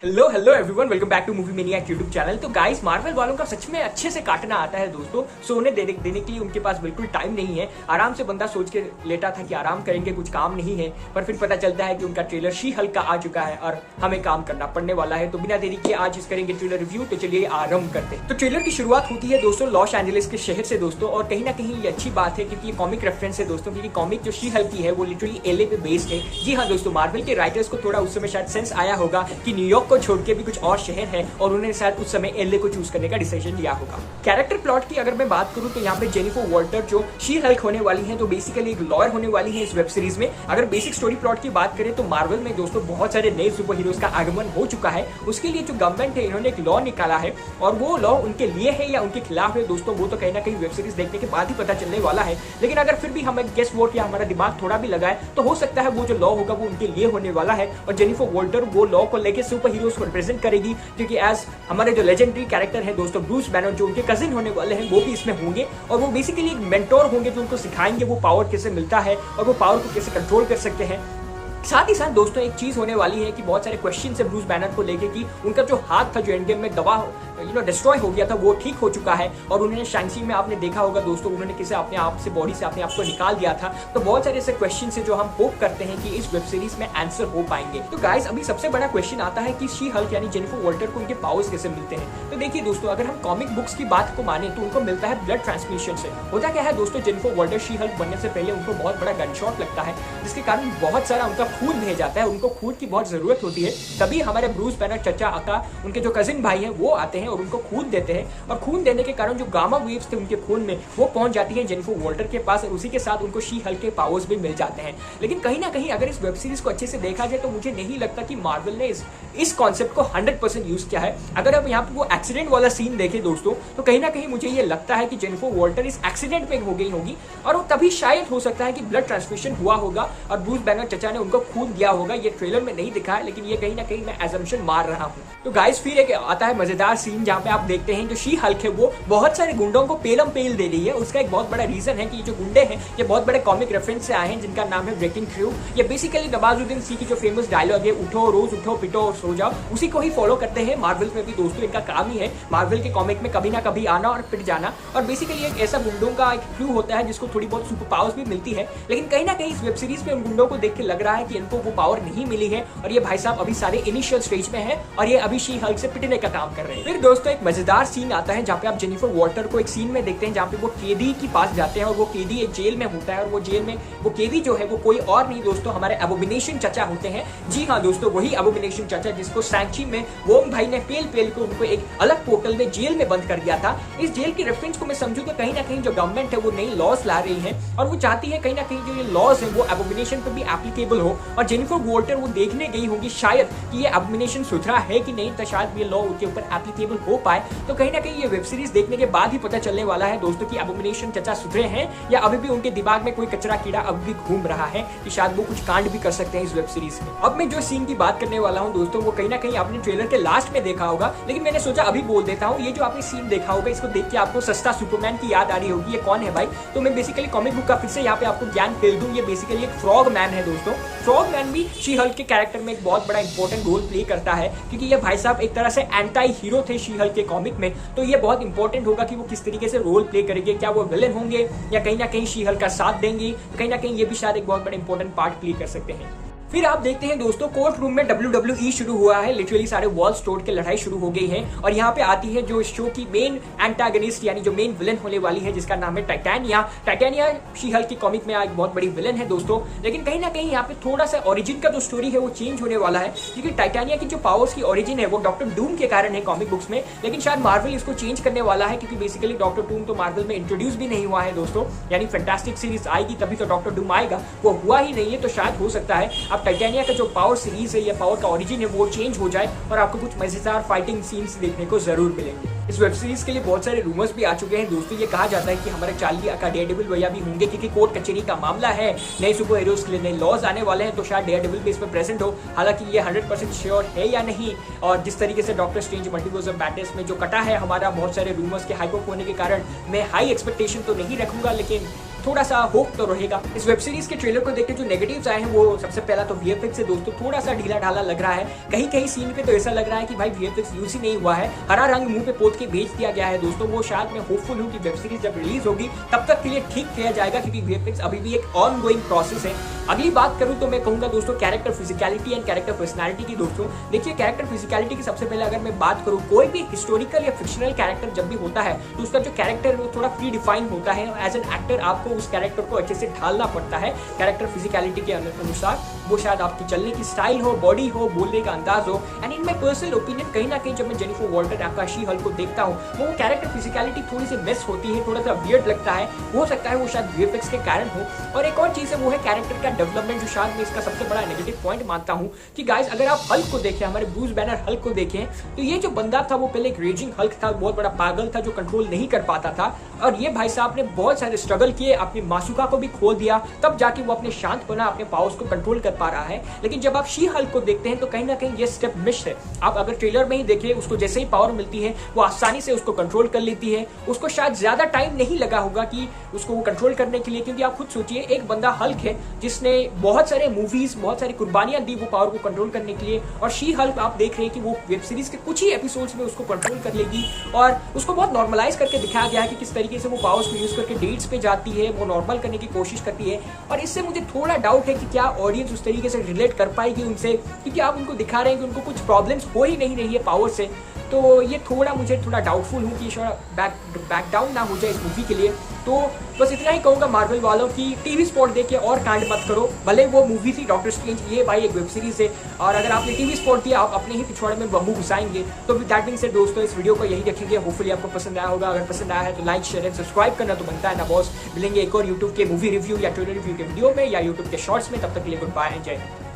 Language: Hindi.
Hello hello everyone, welcome back to Movie Mania YouTube channel. तो गाइस, मार्वल वालों का सच में अच्छे से काटना आता है दोस्तों। सोने देने के लिए उनके पास बिल्कुल टाइम नहीं है। आराम से बंदा सोच के लेटा था कि आराम करेंगे, कुछ काम नहीं है, पर फिर पता चलता है कि उनका ट्रेलर शी हल्क का आ चुका है और हमें काम करना पड़ने वाला है। तो बिना देरी के आज इस करेंगे ट्रेलर रिव्यू। तो चलिए आरंभ करते हैं। तो ट्रेलर की शुरुआत होती है दोस्तों लॉस एंजलिस के शहर से दोस्तों, और कहीं ना कहीं ये अच्छी बात है क्योंकि ये कॉमिक रेफरेंस है दोस्तों। क्योंकि कॉमिक जो शी हल्क की है वो लिटरली एलए पे बेस्ड है। जी हाँ दोस्तों, मार्वल के राइटर्स को थोड़ा उस समय शायद सेंस आया होगा कि न्यूयॉर्क को छोड़ के भी कुछ और शहर है और उन्होंने शायद उस समय एलए को चूज करने का डिसीजन लिया होगा। कैरेक्टर प्लॉट की अगर मैं बात करूं तो यहाँ पे जेनिफर वॉल्टर जो शी हल्क होने वाली है, तो बेसिकली एक लॉयर होने वाली है इस वेब सीरीज में। अगर बेसिक स्टोरी प्लॉट की बात करें तो मार्वल में दोस्तों बहुत सारे नए सुपर हीरोज का आगमन हो चुका है। उसके लिए जो गवर्नमेंट है इन्होंने एक लॉ निकाला है, और वो लॉ उनके लिए है या उनके खिलाफ है दोस्तों, वो तो कहीं ना कहीं वेब सीरीज देखने के बाद ही पता चलने वाला है। लेकिन अगर फिर भी हमें गेस वोट या हमारा दिमाग थोड़ा भी लगाए तो हो सकता है वो जो लॉ होगा वो उनके लिए होने वाला है, और जेनिफर वॉल्टर वो लॉ को लेकर सुपर हीरोज को रिप्रेजेंट करेगी। क्योंकि एज हमारे जो लेजेंडरी कैरेक्टर है दोस्तों ब्रूस बैनर, जो उनके कजिन होने वाले हैं, वो भी इसमें होंगे। और वो बेसिकली एक मेंटोर होंगे जो उनको सिखाएंगे वो पावर कैसे मिलता है और वो पावर को कैसे कंट्रोल कर सकते हैं। साथ ही साथ दोस्तों एक चीज होने वाली है कि बहुत सारे क्वेश्चन है ब्रूस बैनर को लेके कि उनका जो हाथ था जो एंड गेम में दबा डिस्ट्रॉय हो गया था वो ठीक हो चुका है, और उन्होंने शैंक्सी में आपने देखा होगा दोस्तों उन्होंने किसी अपने आप से बॉडी से अपने आप को निकाल दिया था। तो बहुत सारे ऐसे क्वेश्चन है जो हम होप करते हैं कि इस वेब सीरीज में आंसर हो पाएंगे। तो गाइस, अभी सबसे बड़ा क्वेश्चन आता है कि शी हल्क यानी जेनिफर वॉल्टर को उनके पावर्स कैसे मिलते हैं। तो देखिए दोस्तों, अगर हम कॉमिक बुक्स की बात को माने तो उनको मिलता है ब्लड ट्रांसमिशन से। होता क्या है दोस्तों, जेनिफर वॉल्टर शी हल्क बनने से पहले उनको बहुत बड़ा गन शॉट लगता है, जिसके कारण बहुत सारा उनका खून बह जाता है। उनको खून की बहुत जरूरत होती है, तभी हमारे ब्रूस बैनर चचा आका उनके जो कजिन भाई हैं वो आते हैं और उनको खून देते हैं। और खून देने के कारण जो गामा वेव्स थे उनके खून में वो पहुंच जाती है जेनिफर वॉल्टर के पास, और उसी के साथ उनको शी हल्क के पावर्स भी मिल जाते हैं। लेकिन कहीं ना कहीं अगर इस वेब सीरीज को अच्छे से देखा जाए तो मुझे नहीं लगता कि मार्वल ने इस कॉन्सेप्ट को 100% यूज किया है। अगर आप यहाँ पे वो एक्सीडेंट वाला सीन देखें दोस्तों, तो कहीं ना कहीं मुझे ये लगता है कि जेनिफर वॉल्टर इस एक्सीडेंट में हो गई होगी, और वो तभी शायद हो सकता है कि ब्लड ट्रांसफ्यूजन हुआ होगा और ब्रूस बैनर चचा ने उनको खून दिया होगा। ये ट्रेलर में नहीं दिखा है, लेकिन ये कहीं ना कहीं मैं एजम्पशन मार रहा हूँ। तो गाइस, फिर एक आता है मजेदार सीन जहाँ पे आप देखते हैं जो शी हल्क है वो बहुत सारे गुंडों को पेलम पेल दे रही है। उसका एक बहुत बड़ा रीजन है कि ये जो गुंडे हैं ये बहुत बड़े कॉमिक रेफरेंस से आए हैं जिनका नाम है ब्रेकिंग थ्रू। ये बेसिकली नवाजुद्दीन सी की जो फेमस डायलॉग है, उठो रोज उठो पिटो और सो जाओ, उसी को ही फॉलो करते हैं। मार्वल में भी दोस्तों इनका काम ही है मार्वल के कॉमिक में कभी ना कभी आना और पिट जाना। और बेसिकली एक ऐसा गुंडों का एक क्रू होता है जिसको थोड़ी बहुत सुपर पावर्स भी मिलती है। लेकिन कहीं ना कहीं इस वेब सीरीज में उन गुंडों को देख के लग रहा है कि इनको वो पावर नहीं मिली है, और ये भाई साहब अभी सारे इनिशियल स्टेज में है और ये अभी शी हल्क से पिटने का काम कर रहे हैं। फिर दोस्तों एक मजेदार सीन आता है जहाँ पे आप जेनिफर वॉल्टर को एक सीन में देखते हैं जहाँ पे वो कैदी के पास जाते हैं, और वो कैदी एक जेल में होता है, और वो जेल में वो कैदी जो है वो कोई और नहीं दोस्तों हमारे एबोमिनेशन चचा होते हैं। जी हाँ दोस्तों, वही एबोमिनेशन चचा जिसको सैंक्ची में वोंग भाई ने पेल पेल को उनको एक अलग पोर्टल में जेल में बंद कर दिया था। इस जेल के रेफरेंस को मैं समझूं तो कहीं ना कहीं जो गवर्नमेंट है वो नई लॉज ला रही है, और वो चाहती है कहीं ना कहीं जो ये लॉज है वो एबोमिनेशन पर भी एप्लीकेबल हो। और जेनिफर वॉल्टर वो देखने गई होगी शायद कि ये एबोमिनेशन सुथरा है कि नहीं, तो शायद ये लॉ उनके ऊपर एप्लीकेबल हो पाए। तो कहीं ना कहीं ये वेब सीरीज देखने के बाद ही पता चलने वाला है दोस्तों कि एबोमिनेशन चचा सुधरे हैं या अभी भी उनके दिमाग में कोई कचरा कीड़ा अभी भी घूम रहा है कि शायद वो कुछ कांड भी कर सकते हैं इस वेब सीरीज में। अब मैं जो सीन की बात करने वाला हूं दोस्तों वो कहीं ना कहीं आपने ट्रेलर के लास्ट में देखा होगा, लेकिन मैंने सोचा अभी बोल देता हूं। ये जो आपने सीन देखा होगा इसको देख के आपको सस्ता सुपरमैन की याद आ रही होगी। ये कौन है भाई? तो मैं बेसिकली कॉमिक बुक का फिर से यहाँ पे आपको ज्ञान फेल दूं। ये बेसिकली एक फ्रॉग मैन है दोस्तों। फ्रॉग मैन भी शी हल्क के कैरेक्टर में एक बहुत बड़ा इंपॉर्टेंट रोल प्ले करता है, क्योंकि ये भाई साहब एक तरह से एंटी हीरो थे शी हल्क के कॉमिक में। तो ये बहुत इंपॉर्टेंट होगा कि वो किस तरीके से रोल प्ले करेंगे, क्या वो विलेन होंगे या कहीं ना कहीं शी हल्क का साथ देंगे। कहीं ना कहीं ये भी शायद एक बहुत बड़ा इंपॉर्टेंट पार्ट प्ले कर सकते हैं। फिर आप देखते हैं दोस्तों कोर्ट रूम में WWE शुरू हुआ है। लिटरली सारे वॉल्स तोड़ के लड़ाई शुरू हो गई है, और यहाँ पे आती है जो शो की मेन एंटागनिस्ट यानी जो मेन विलन होने वाली है जिसका नाम है टाइटेनिया। टाइटेनिया शी हल्क की कॉमिक में एक बहुत बड़ी विलन है दोस्तों। लेकिन कहीं ना कहीं यहाँ पे थोड़ा सा ओरिजिन का जो स्टोरी है वो चेंज होने वाला है, क्योंकि टाइटेनिया की जो पावर्स की ओरिजिन है वो डॉक्टर डूम के कारण है कॉमिक बुक्स में। लेकिन शायद मार्वल इसको चेंज करने वाला है, क्योंकि बेसिकली डॉक्टर डूम तो मार्वल में इंट्रोड्यूस भी नहीं हुआ है दोस्तों। यानी फैंटास्टिक सीरीज आएगी तभी तो डॉक्टर डूम आएगा, वो हुआ ही नहीं है। तो शायद हो सकता है अब टाइटेनिया का जो पावर सीरीज है या पावर का ओरिजिन है वो चेंज हो जाए, और आपको कुछ मजेदार फाइटिंग सीन्स देखने को जरूर मिलेंगे। इस वेब सीरीज के लिए बहुत सारे रूमर्स भी आ चुके हैं दोस्तों। ये कहा जाता है कि हमारे चार्ली का डेयरडेविल भैया भी होंगे, क्योंकि कोर्ट कचहरी का मामला है, नए सुपर हीरोज के लिए नए लॉज आने वाले हैं, तो शायद डेयरडेविल भी इसमें प्रेजेंट हो। हालांकि ये 100% श्योर है या नहीं, और जिस तरीके से doctor strange multiverse of madness में जो कटा है हमारा बहुत सारे रूमर्स के हाइप अप होने के कारण मैं हाई एक्सपेक्टेशन तो नहीं रखूंगा, लेकिन थोड़ा सा होप तो रहेगा। इस वेब सीरीज के ट्रेलर को देख के जो नेगेटिव्स आए हैं वो सबसे पहला तो वीएफएक्स से दोस्तों थोड़ा सा ढीला ढाला लग रहा है। कहीं कहीं सीन पे तो ऐसा लग रहा है कि भाई वीएफएक्स यूज ही नहीं हुआ है, हरा रंग मुंह पे पोत के भेज दिया गया है दोस्तों। वो शायद मैं होपफुल हूँ कि वेब सीरीज जब रिलीज होगी तब तक के लिए ठीक किया जाएगा, क्योंकि वीएफएक्स अभी भी एक ऑन गोइंग प्रोसेस है। अगली बात करूं तो मैं कहूंगा दोस्तों character physicality and character personality की। दोस्तों देखिए कैरेक्टर फिजिकलिटी की सबसे पहले अगर मैं बात करूं, कोई भी हिस्टोरिकल या फिक्शनल कैरेक्टर जब भी होता है तो उसका जो कैरेक्टर वो थोड़ा प्री डिफाइन होता है। एज एन एक्टर आपको उस कैरेक्टर को अच्छे से ढालना पड़ता है कैरेक्टर फिजिकलिटी के अनुसार। वो शायद आपकी चलने की स्टाइल हो, बॉडी हो, बोलने का अंदाज हो। And in my personal opinion कहीं ना कहीं जब मैं जेनिफर वॉल्टर आकाशी हल को देखता हूँ वो कैरेक्टर फिजिकलिटी थोड़ी सी मिस होती है, थोड़ा सा वियर्ड लगता है। हो सकता है वो शायद वीएफएक्स के कारण हो। और एक और चीज है वो है कैरेक्टर का डेवलपमेंट, जो शायद मैं इसका सबसे बड़ा नेगेटिव पॉइंट मानता हूँ कि गाइस अगर आप हल्क को देखें, हमारे ब्रूस बैनर हल्क को देखें, तो ये जो बंदा था वो पहले एक रेजिंग हल्क था, बहुत बड़ा पागल था जो कंट्रोल नहीं कर पाता था। और ये भाई साहब ने बहुत सारे स्ट्रगल किए, अपनी मासूका को भी खो दिया, तब जाके वो अपने शांत बना, अपने पावर्स को कंट्रोल कर पा रहा है। लेकिन जब आप शी हल्क को देखते हैं तो कहीं ना कहीं ये स्टेप मिस है। आप अगर ट्रेलर में ही देखें, उसको जैसे ही पावर मिलती है वो आसानी से उसको कंट्रोल कर लेती है। उसको शायद ज्यादा टाइम नहीं लगा होगा कि उसको वो कंट्रोल करने के लिए, क्योंकि आप खुद सोचिए एक बंदा हल्क है जिसने बहुत सारे मूवीज, बहुत सारी कुर्बानियां दी वो पावर को कंट्रोल करने के लिए। और शी हल्क आप देख रहे हैं कि वो वेब सीरीज के कुछ ही एपिसोड्स में उसको कंट्रोल कर लेगी। और उसको बहुत नॉर्मलाइज करके दिखाया गया है कि किस तरीके से वो पावर्स को यूज करके डेट्स पे जाती है, वो नॉर्मल करने की कोशिश करती है। और इससे मुझे थोड़ा डाउट है कि क्या ऑडियंस उस तरीके से रिलेट कर पाएगी उनसे, क्योंकि आप उनको दिखा रहे हैं कि उनको कुछ प्रॉब्लम्स हो ही नहीं रही है पावर से। तो ये मुझे थोड़ा डाउटफुल हूँ कि बैक डाउन ना हो जाए इस मूवी के लिए। तो बस इतना ही कहूँगा मार्वल वालों की टीवी स्पॉट देख के और कांड मत करो, भले वो मूवी थी डॉक्टर स्ट्रेंज, ये भाई एक वेब सीरीज है। और अगर आपने टीवी स्पॉट दिया आप अपने ही पिछवाड़े में बम्बू घुसाएंगे। तो विद दैट बीइंग सेड दोस्तों इस वीडियो को यही रखेंगे, होपफुली आपको पसंद आया होगा। अगर पसंद आया है तो लाइक शेयर एंड सब्सक्राइब करना तो बनता है ना बॉस। मिलेंगे एक और यूट्यूब के मूवी रिव्यू या ट्रेलर रिव्यू के वीडियो में या यूट्यूब के शॉर्ट्स में, तब तक के लिए गुड बाय एंड जय हिंद।